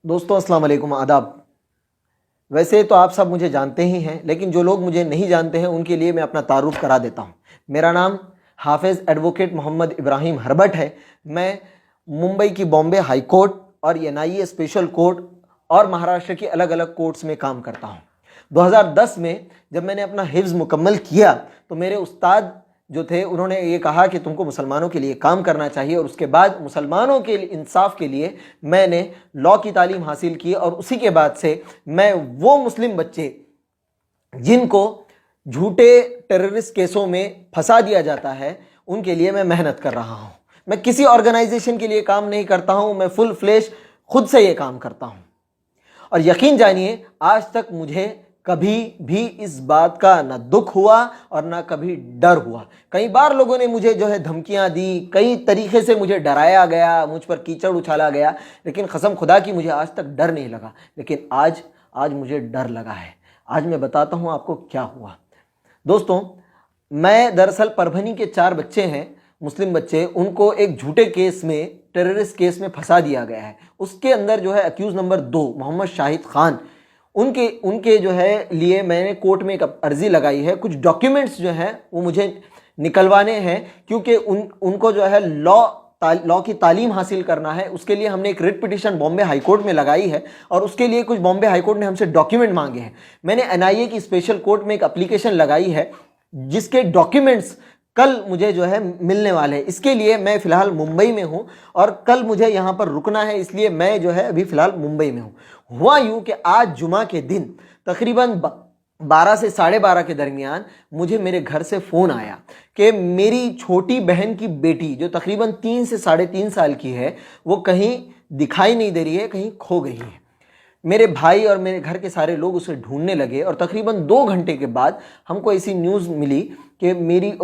दोस्तों अस्सलाम वालेकुम, आदाब। वैसे तो आप सब मुझे जानते ही हैं, लेकिन जो लोग मुझे नहीं जानते हैं उनके लिए मैं अपना तारुफ करा देता हूं। मेरा नाम हाफिज़ एडवोकेट मोहम्मद इब्राहिम हरबट है। मैं मुंबई की बॉम्बे हाई कोर्ट और एनआईए स्पेशल कोर्ट और महाराष्ट्र की अलग अलग कोर्ट्स में काम करता हूं। 2010 में जब मैंने अपना हिफ्ज़ मुकम्मल किया तो मेरे उस्ताद जो थे उन्होंने ये कहा कि तुमको मुसलमानों के लिए काम करना चाहिए, और उसके बाद मुसलमानों के इंसाफ के लिए मैंने लॉ की तालीम हासिल की। और उसी के बाद से मैं वो मुस्लिम बच्चे जिनको झूठे टेररिस्ट केसों में फंसा दिया जाता है उनके लिए मैं मेहनत कर रहा हूं। मैं किसी ऑर्गेनाइजेशन के लिए काम नहीं करता हूं, मैं फुल फ्लेश खुद से ये काम करता हूं। और यकीन जानिए, आज तक मुझे कभी भी इस बात का ना दुख हुआ और ना कभी डर हुआ। कई बार लोगों ने मुझे जो है धमकियां दी, कई तरीके से मुझे डराया गया, मुझ पर कीचड़ उछाला गया, लेकिन कसम खुदा की मुझे आज तक डर नहीं लगा। लेकिन आज मुझे डर लगा है। आज मैं बताता हूं आपको क्या हुआ। दोस्तों, मैं दरअसल परभनी के 4 बच्चे हैं, मुस्लिम बच्चे, उनको एक झूठे केस में, टेररिस्ट केस में फंसा दिया गया है। उसके अंदर जो है अक्यूज नंबर 2 मोहम्मद शाहिद खान, उनके जो है लिए मैंने कोर्ट में एक अर्जी लगाई है। कुछ डॉक्यूमेंट्स जो हैं वो मुझे निकलवाने हैं, क्योंकि उनको जो है लॉ की तालीम हासिल करना है। उसके लिए हमने एक writ petition Bombay high court में लगाई है, और उसके लिए कुछ बॉम्बे हाई कोर्ट ने हमसे डॉक्यूमेंट मांगे हैं। मैंने एनआईए की स्पेशल कोर्ट में एक एप्लीकेशन लगाई है, जिसके डॉक्यूमेंट्स कल मुझे जो है मिलने वाले हैं। इसके लिए मैं फ़िलहाल मुंबई में हूं, और कल मुझे यहां पर रुकना है, इसलिए मैं जो है अभी फ़िलहाल मुंबई में हूं। हुआ यूं कि आज जुमा के दिन तकरीबन 12 से 12:30 के दरमियान मुझे मेरे घर से फ़ोन आया कि मेरी छोटी बहन की बेटी, जो तकरीबन 3 से 3.5 साल की है, वो कहीं दिखाई नहीं दे रही है, कहीं खो गई है। मेरे भाई और मेरे घर के सारे लोग उसे ढूंढने लगे, और तकरीबन 2 घंटे के बाद हमको ऐसी न्यूज़ मिली कि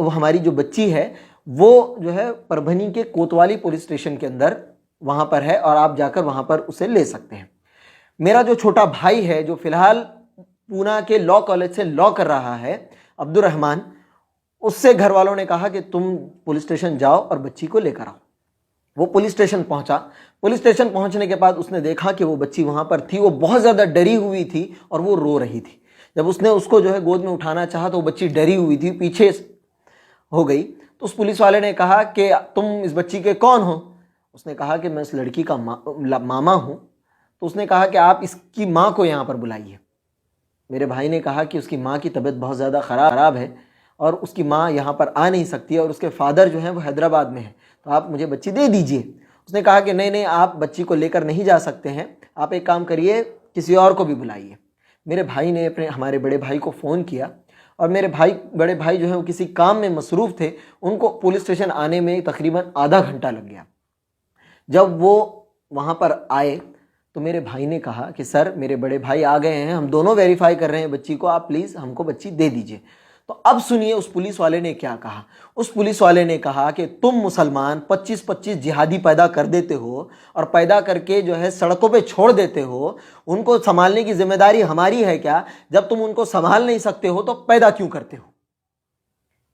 हमारी जो बच्ची है वो जो है परभनी के कोतवाली पुलिस स्टेशन के अंदर वहाँ पर है, और आप जाकर वहाँ पर उसे ले सकते हैं। मेरा जो छोटा भाई है, जो फ़िलहाल पूना के लॉ कॉलेज से लॉ कर रहा है, अब्दुल रहमान, उससे घर वालों ने कहा कि तुम पुलिस स्टेशन जाओ और बच्ची को लेकर आओ। वो पुलिस स्टेशन पहुंचा। पुलिस स्टेशन पहुंचने के बाद उसने देखा कि वो बच्ची वहां पर थी। वो बहुत ज़्यादा डरी हुई थी और वो रो रही थी। जब उसने उसको जो है गोद में उठाना चाहा तो वो बच्ची डरी हुई थी, पीछे हो गई। तो उस पुलिस वाले ने कहा कि तुम इस बच्ची के कौन हो? उसने कहा कि मैं इस लड़की का मामा हूँ। तो उसने कहा कि आप इसकी माँ को यहाँ पर बुलाइए। मेरे भाई ने कहा कि उसकी माँ की तबीयत बहुत ज़्यादा ख़राब है और उसकी माँ यहाँ पर आ नहीं सकती है, और उसके फादर जो हैं वो हैदराबाद में हैं, तो आप मुझे बच्ची दे दीजिए। उसने कहा कि नहीं, आप बच्ची को लेकर नहीं जा सकते हैं, आप एक काम करिए, किसी और को भी बुलाइए। मेरे भाई ने हमारे बड़े भाई को फ़ोन किया, और बड़े भाई जो है वो किसी काम में मसरूफ़ थे। उनको पुलिस स्टेशन आने में तकरीबन आधा घंटा लग गया। जब वो वहाँ पर आए तो मेरे भाई ने कहा कि सर, मेरे बड़े भाई आ गए हैं, हम दोनों वेरीफाई कर रहे हैं बच्ची को, आप प्लीज़ हमको बच्ची दे दीजिए। तो अब सुनिए उस पुलिस वाले ने क्या कहा। उस पुलिस वाले ने कहा कि तुम मुसलमान 25-25 जिहादी पैदा कर देते हो, और पैदा करके जो है सड़कों पे छोड़ देते हो। उनको संभालने की जिम्मेदारी हमारी है क्या? जब तुम उनको संभाल नहीं सकते हो तो पैदा क्यों करते हो?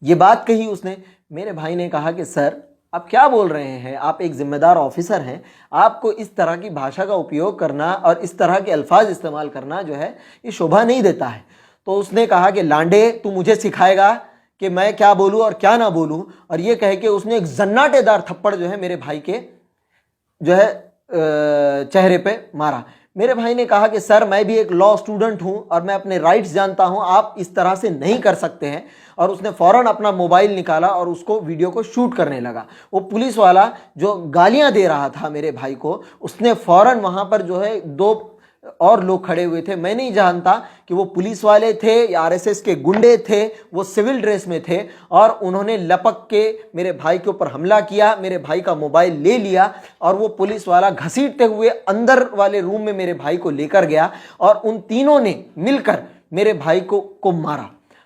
ये बात कही उसने। मेरे भाई ने कहा कि सर, आप क्या बोल रहे हैं? आप एक जिम्मेदार ऑफिसर हैं, आपको इस तरह की भाषा का उपयोग करना और इस तरह के अल्फाज इस्तेमाल करना जो है ये शोभा नहीं देता है। तो उसने कहा कि लांडे, तू मुझे सिखाएगा कि मैं क्या बोलूं और क्या ना बोलूं? और ये कह के उसने एक जन्नाटेदार थप्पड़ जो है मेरे भाई के जो है चेहरे पे मारा। मेरे भाई ने कहा कि सर, मैं भी एक लॉ स्टूडेंट हूं और मैं अपने राइट्स जानता हूं, आप इस तरह से नहीं कर सकते हैं। और उसने फ़ौरन अपना मोबाइल निकाला और उसको वीडियो को शूट करने लगा। वो पुलिस वाला जो गालियां दे रहा था मेरे भाई को, उसने फ़ौरन वहां पर जो है 2 और लोग खड़े हुए थे। मैं नहीं जानता कि वो पुलिस वाले थे या आरएसएस के गुंडे थे। वो सिविल ड्रेस में थे, और उन्होंने लपक के मेरे भाई के ऊपर हमला किया, मेरे भाई का मोबाइल ले लिया, और वो पुलिस वाला घसीटते हुए अंदर वाले रूम में मेरे भाई को लेकर गया, और उन तीनों ने मिलकर मेरे भाई को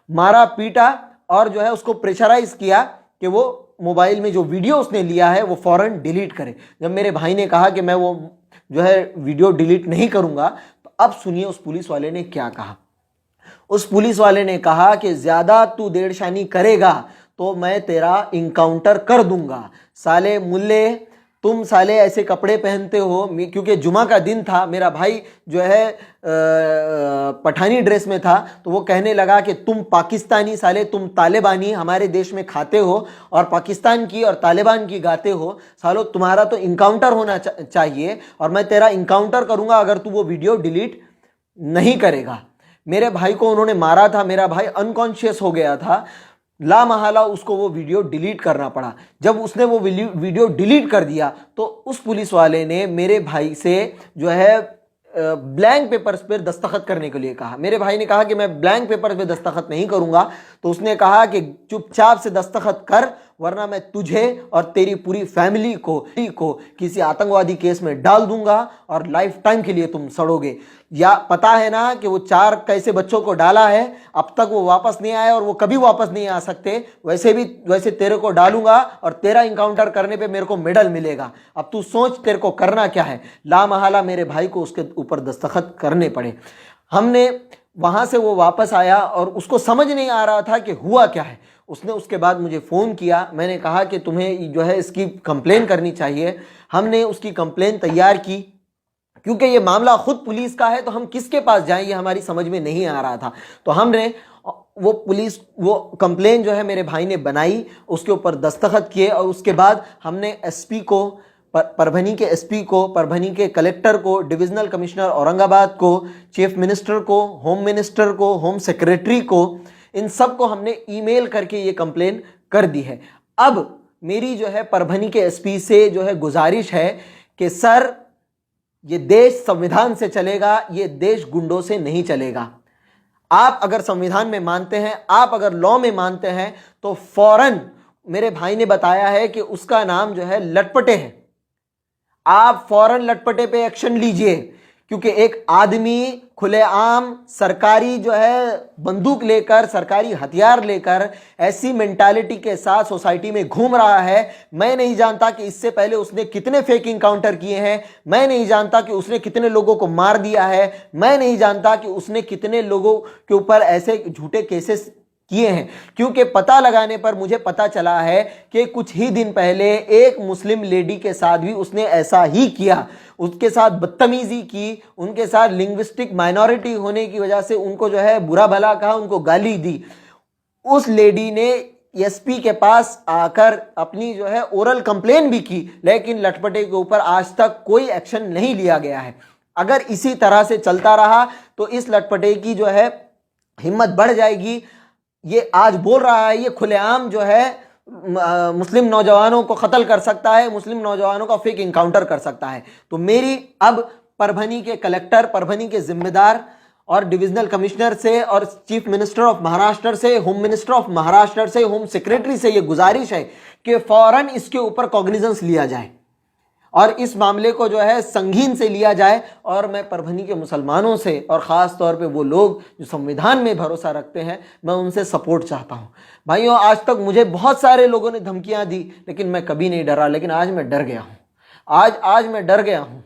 मारा पीटा, और जो है उसको प्रेशराइज किया कि वो मोबाइल में जो वीडियो उसने लिया है वो फ़ौरन डिलीट करे। जब मेरे भाई ने कहा कि मैं वो जो है वीडियो डिलीट नहीं करूंगा, तो अब सुनिए उस पुलिस वाले ने क्या कहा। उस पुलिस वाले ने कहा कि ज्यादा तू देड़शानी करेगा तो मैं तेरा इनकाउंटर कर दूंगा। साले मुल्ले, तुम साले ऐसे कपड़े पहनते हो, क्योंकि जुमा का दिन था, मेरा भाई जो है पठानी ड्रेस में था, तो वो कहने लगा कि तुम पाकिस्तानी साले, तुम तालिबानी हमारे देश में खाते हो और पाकिस्तान की और तालिबान की गाते हो, सालो तुम्हारा तो इनकाउंटर होना चाहिए और मैं तेरा इनकाउंटर करूंगा अगर तू वो वीडियो डिलीट नहीं करेगा। मेरे भाई को उन्होंने मारा था, मेरा भाई अनकॉन्शियस हो गया था, ला महला उसको वो वीडियो डिलीट करना पड़ा। जब उसने वो वीडियो डिलीट कर दिया तो उस पुलिस वाले ने मेरे भाई से जो है ब्लैंक पेपर्स पर दस्तखत करने के लिए कहा। मेरे भाई ने कहा कि मैं ब्लैंक पेपर पे दस्तखत नहीं करूंगा, तो उसने कहा कि चुपचाप से दस्तखत कर, वरना मैं तुझे और तेरी पूरी फैमिली को किसी आतंकवादी केस में डाल दूंगा और लाइफ टाइम के लिए तुम सड़ोगे। या पता है ना कि वो 4 कैसे बच्चों को डाला है, अब तक वो वापस नहीं आए और वो कभी वापस नहीं आ सकते। वैसे तेरे को डालूंगा और तेरा इनकाउंटर करने पे मेरे को मेडल मिलेगा। अब तू सोच तेरे को करना क्या है। ला महला मेरे भाई को उसके ऊपर दस्तखत करने पड़े। हमने वहां से वो वापस आया और उसको समझ नहीं आ रहा था कि हुआ क्या है। उसने उसके बाद मुझे फ़ोन किया, मैंने कहा कि तुम्हें जो है इसकी कंप्लेन करनी चाहिए। हमने उसकी कंप्लेन तैयार की, क्योंकि ये मामला खुद पुलिस का है तो हम किसके पास जाएं ये हमारी समझ में नहीं आ रहा था। तो हमने वो कंप्लेन जो है मेरे भाई ने बनाई, उसके ऊपर दस्तखत किए और उसके बाद हमने एसपी को, परभनी के एसपी को, परभनी के कलेक्टर को, डिविजनल कमिश्नर औरंगाबाद को, चीफ मिनिस्टर को, होम मिनिस्टर को, होम सेक्रेटरी को, इन सब को हमने ईमेल करके ये कंप्लेन कर दी है। अब मेरी जो है परभनी के एसपी से जो है गुजारिश है कि सर, ये देश संविधान से चलेगा, ये देश गुंडों से नहीं चलेगा। आप अगर संविधान में मानते हैं, आप अगर लॉ में मानते हैं, तो फौरन, मेरे भाई ने बताया है कि उसका नाम जो है लटपटे है, आप फौरन लटपटे पे एक्शन लीजिए। क्योंकि एक आदमी खुलेआम सरकारी जो है बंदूक लेकर, सरकारी हथियार लेकर ऐसी मेंटालिटी के साथ सोसाइटी में घूम रहा है। मैं नहीं जानता कि इससे पहले उसने कितने फेक इनकाउंटर किए हैं, मैं नहीं जानता कि उसने कितने लोगों को मार दिया है, मैं नहीं जानता कि उसने कितने लोगों के ऊपर ऐसे झूठे केसेस किए हैं। क्योंकि पता लगाने पर मुझे पता चला है कि कुछ ही दिन पहले एक मुस्लिम लेडी के साथ भी उसने ऐसा ही किया, उसके साथ बदतमीजी की, उनके साथ लिंग्विस्टिक माइनॉरिटी होने की वजह से उनको जो है बुरा भला कहा, उनको गाली दी। उस लेडी ने एसपी के पास आकर अपनी जो है ओरल कंप्लेन भी की, लेकिन लटपटे के ऊपर आज तक कोई एक्शन नहीं लिया गया है। अगर इसी तरह से चलता रहा तो इस लटपटे की जो है हिम्मत बढ़ जाएगी। ये आज बोल रहा है, ये खुलेआम जो है मुस्लिम नौजवानों को कत्ल कर सकता है, मुस्लिम नौजवानों का फेक इनकाउंटर कर सकता है। तो मेरी अब परभनी के कलेक्टर, परभनी के जिम्मेदार और डिविजनल कमिश्नर से और चीफ मिनिस्टर ऑफ महाराष्ट्र से, होम मिनिस्टर ऑफ महाराष्ट्र से, होम सेक्रेटरी से ये गुजारिश है कि फौरन इसके ऊपर कॉग्निजेंस लिया जाए और इस मामले को जो है संगीन से लिया जाए। और मैं परभनी के मुसलमानों से और ख़ास तौर पे वो लोग जो संविधान में भरोसा रखते हैं, मैं उनसे सपोर्ट चाहता हूँ। भाइयों, आज तक मुझे बहुत सारे लोगों ने धमकियाँ दी, लेकिन मैं कभी नहीं डरा। लेकिन आज मैं डर गया हूँ, आज मैं डर गया हूँ।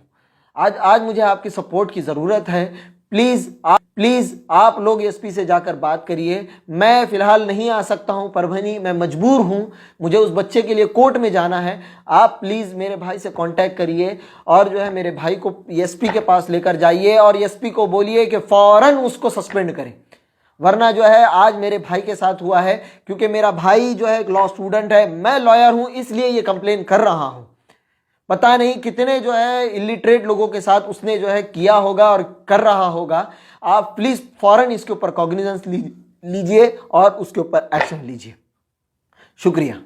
आज मुझे आपकी सपोर्ट की ज़रूरत है। प्लीज़ आप लोग एसपी से जाकर बात करिए। मैं फ़िलहाल नहीं आ सकता हूं परभनी, मैं मजबूर हूं, मुझे उस बच्चे के लिए कोर्ट में जाना है। आप प्लीज़ मेरे भाई से कांटेक्ट करिए और जो है मेरे भाई को एसपी के पास लेकर जाइए और एसपी को बोलिए कि फ़ौरन उसको सस्पेंड करें, वरना जो है आज मेरे भाई के साथ हुआ है। क्योंकि मेरा भाई जो है एक लॉ स्टूडेंट है, मैं लॉयर हूँ, इसलिए ये कंप्लेन कर रहा हूँ। पता नहीं कितने जो है इलिटरेट लोगों के साथ उसने जो है किया होगा और कर रहा होगा। आप प्लीज़ फौरन इसके ऊपर कॉग्निजेंस लीजिए और उसके ऊपर एक्शन लीजिए। शुक्रिया।